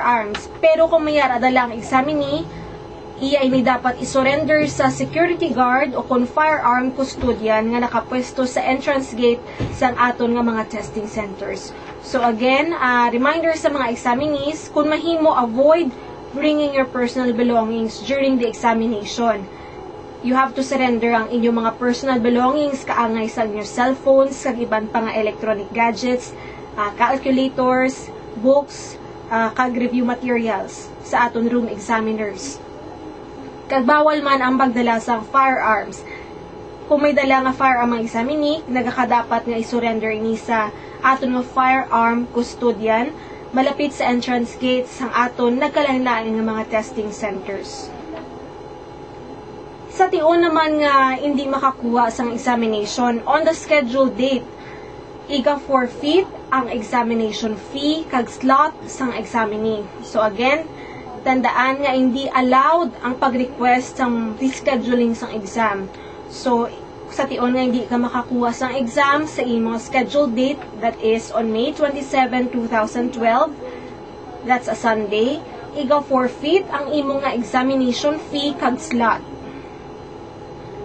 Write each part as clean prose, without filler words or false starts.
arms. Pero kung mayara dala ang examinee, iya ini dapat isurrender sa security guard o kung firearm custodian nga nakapwesto sa entrance gate sa aton nga mga testing centers. So again, reminder sa mga examinees, kung mahimo, avoid bringing your personal belongings during the examination. You have to surrender ang inyong mga personal belongings, kaangay sa inyong cellphones, kag iban pa nga electronic gadgets, calculators, books, kag review materials sa aton room examiners. Kag bawal man ang pagdala sa firearms. Kung may dala nga firearm ang examinee, nagakadapat nga isurrender ini sa aton nga firearm custodian malapit sa entrance gate sang aton nagkalain-lain nga mga testing centers. Sa tion naman nga hindi makakuha sang examination, on the scheduled date, iga forfeit ang examination fee kag slot sang examinee. So again, tandaan nga hindi allowed ang pag-request sang rescheduling sang exam. So sa tion nga hindi ka makakuha sang exam sa imong scheduled date, that is on May 27, 2012, that's a Sunday, iga forfeit ang imong nga examination fee kag slot.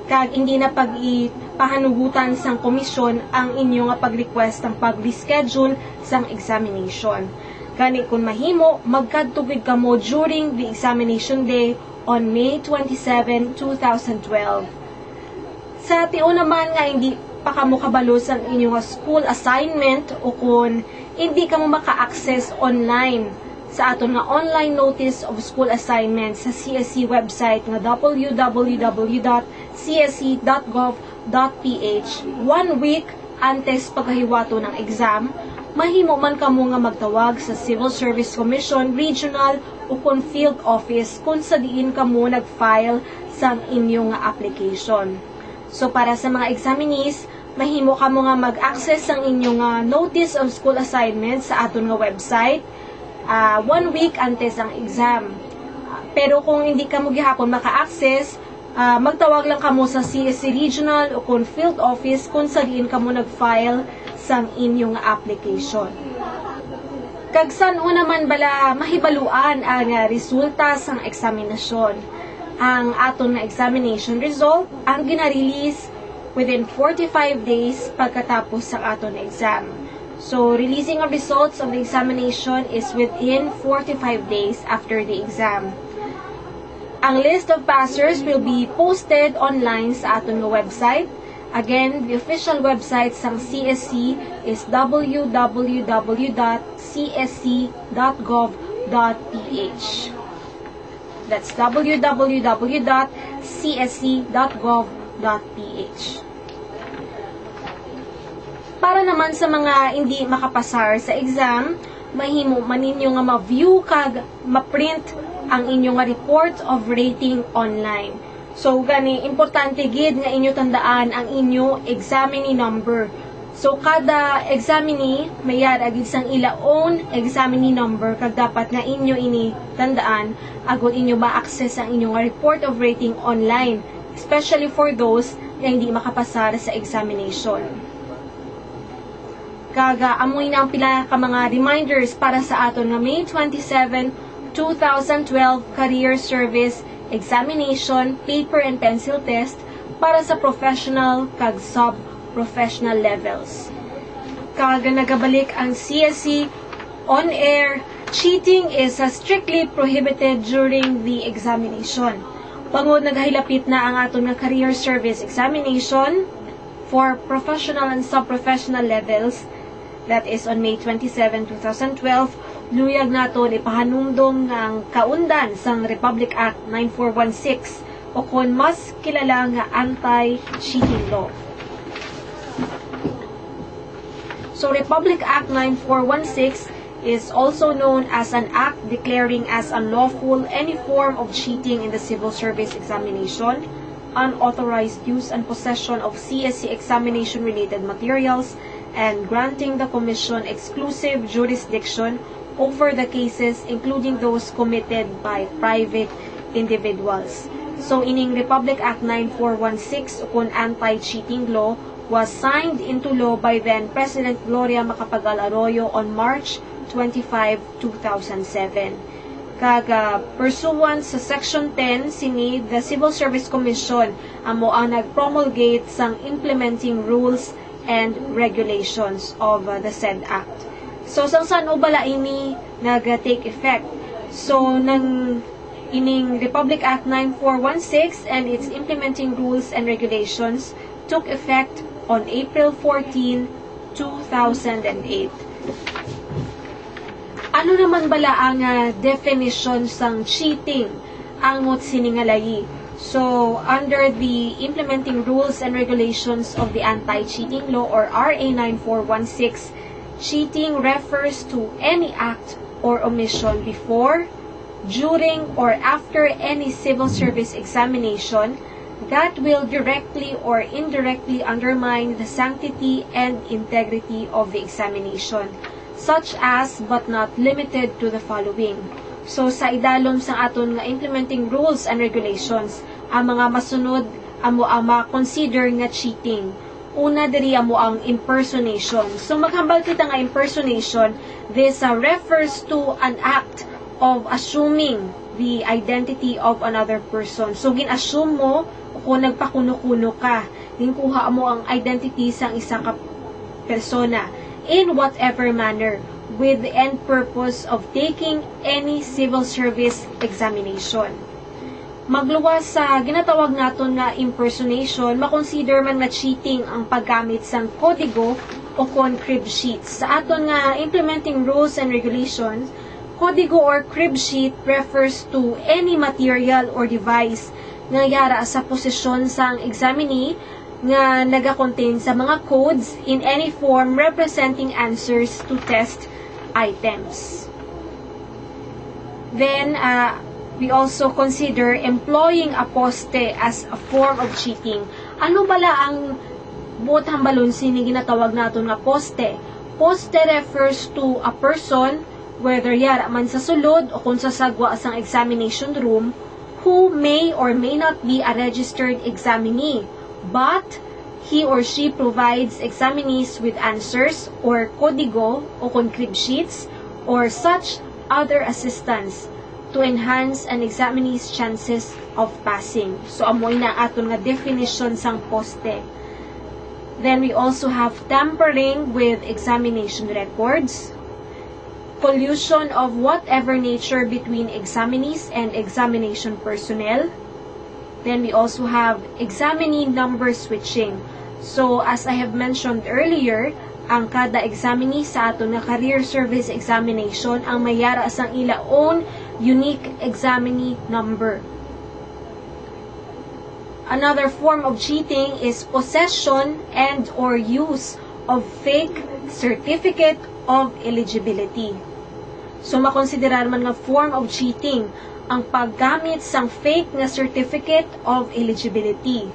Kag hindi na pag-ipahanugutan sang komisyon ang inyo nga pag-request ang pag-reschedule sang examination. Gani kung mahimo, magkadtugid kamo during the examination day on May 27, 2012. Sa tion naman nga hindi pa kamo kabalo sa inyong school assignment o kung hindi kamo maka-access online sa aton nga online notice of school assignment sa CSE website nga www.csc.gov.ph 1 week antes pagkahiwato ng exam, mahimo man kamo nga magtawag sa Civil Service Commission Regional o kung field office kung sa diin kamo nag-file sang inyong application. So para sa mga examinees, mahimo kamo nga mag-access sang inyong notice of school assignment sa aton nga website 1 week antes ang exam. Pero kung hindi kamo gihapon maka-access, magtawag lang kamo sa CSC Regional o kung field office kung sa diin kamo nag-file sang inyong application. Kag san naman bala mahibaluan ang resulta sang eksaminasyon. Ang aton na examination result ang gina-release within 45 days pagkatapos sa aton exam. So, releasing of results of the examination is within 45 days after the exam. Ang list of passers will be posted online sa aton nga website. Again, the official website sang CSC is www.csc.gov.ph. That's www.csc.gov.ph. Para naman sa mga hindi makapasar sa exam, mahimo man ninyo nga ma-view kag ma-print ang inyong report of rating online. So gani importante gid nga inyo tandaan ang inyo examinee number. So kada examinee mayad agid sang ila own examinee number kag dapat nga inyo ini tandaan agud inyo ma-access ang inyong report of rating online, especially for those nga hindi makapasar sa examination. Kaga amoy na ang pila ka mga reminders para sa aton nga May 27, 2012 Career Service Examination Paper and Pencil Test para sa professional kag sub-professional levels. Kaga nagabalik ang CSE on air, cheating is strictly prohibited during the examination. Pangod naghilapit na ang aton nga Career Service Examination for professional and sub-professional levels. That is on May 27, 2012, luyag nato ipahanumdom ng kaundan sang Republic Act 9416 o kung mas kilala nga anti-cheating law. So Republic Act 9416 is also known as an act declaring as unlawful any form of cheating in the civil service examination, unauthorized use and possession of CSC examination-related materials, and granting the Commission exclusive jurisdiction over the cases including those committed by private individuals. So, ining Republic Act 9416 kung anti-cheating law was signed into law by then President Gloria Macapagal Arroyo on March 25, 2007. Pursuant sa Section 10 sini the Civil Service Commission amo ang nag-promulgate sang implementing rules and regulations of the said act. So saan ubala ini nag-take effect? So ining Republic Act 9416 and its implementing rules and regulations took effect on April 14, 2008. Ano naman bala ang definition sang cheating ang siningalay? So, under the implementing rules and regulations of the anti-cheating law or RA 9416, cheating refers to any act or omission before, during, or after any civil service examination that will directly or indirectly undermine the sanctity and integrity of the examination, such as but not limited to the following. So sa idalom sa aton nga implementing rules and regulations, ang mga masunod amo ang ma-consider nga cheating. Una diri amo ang impersonation. So maghambal kita nga impersonation, this refers to an act of assuming the identity of another person. So gin-assume mo kung nagpakuno-kuno ka, ginkuha mo ang identity sang isa ka persona in whatever manner with the end purpose of taking any civil service examination. Magluwas sa ginatawag naton nga impersonation, makonsider man nga cheating ang paggamit sang kodigo o kon crib sheets. Sa aton nga implementing rules and regulations, kodigo or crib sheet refers to any material or device nga yara sa posisyon sang examinee nga naga-contain sa mga codes in any form representing answers to test items. Then, we also consider employing a poste as a form of cheating. Ano bala ang buot hambalon sini ginatawag naton nga poste? Poste refers to a person, whether yara man sa sulod o kung sa sagwa sang examination room, who may or may not be a registered examinee, but he or she provides examinees with answers or kodigo o crib sheets or such other assistance to enhance an examinee's chances of passing. So amoy na aton nga definition sang poste. Then we also have tampering with examination records, collusion of whatever nature between examinees and examination personnel. Then we also have examinee number switching. So as I have mentioned earlier, ang kada examinee sa aton nga career service examination ang mayara sang ila own unique examinee number. Another form of cheating is possession and or use of fake certificate of eligibility. So makonsiderar man nga form of cheating ang paggamit sang fake nga certificate of eligibility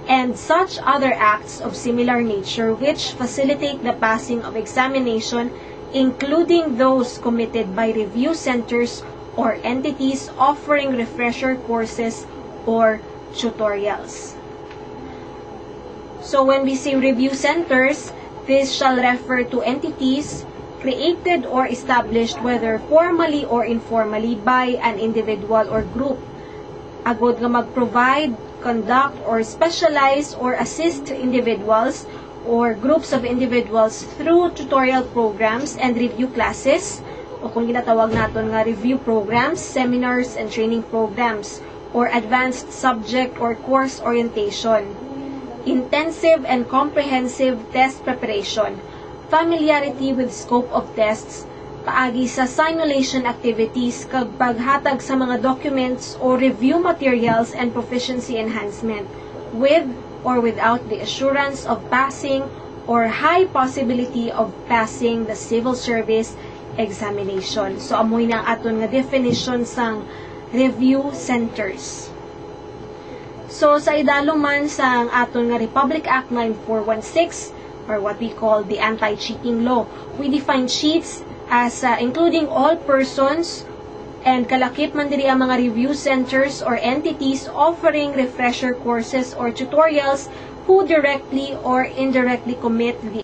and such other acts of similar nature which facilitate the passing of examination, including those committed by review centers or entities offering refresher courses or tutorials. So when we say review centers, this shall refer to entities created or established whether formally or informally by an individual or group. Agod nga mag-provide, conduct, or specialize or assist individuals or groups of individuals through tutorial programs and review classes, o kung ginatawag naton nga review programs, seminars, and training programs, or advanced subject or course orientation, intensive and comprehensive test preparation, familiarity with scope of tests, paagi sa simulation activities kag paghatag sa mga documents or review materials and proficiency enhancement with or without the assurance of passing or high possibility of passing the civil service examination. So amoy na aton nga definition sang review centers. So sa idalom man sang aton nga Republic Act 9416 or what we call the anti-cheating law, we define cheats as including all persons and kalakip man diri ang mga review centers or entities offering refresher courses or tutorials who directly or indirectly commit the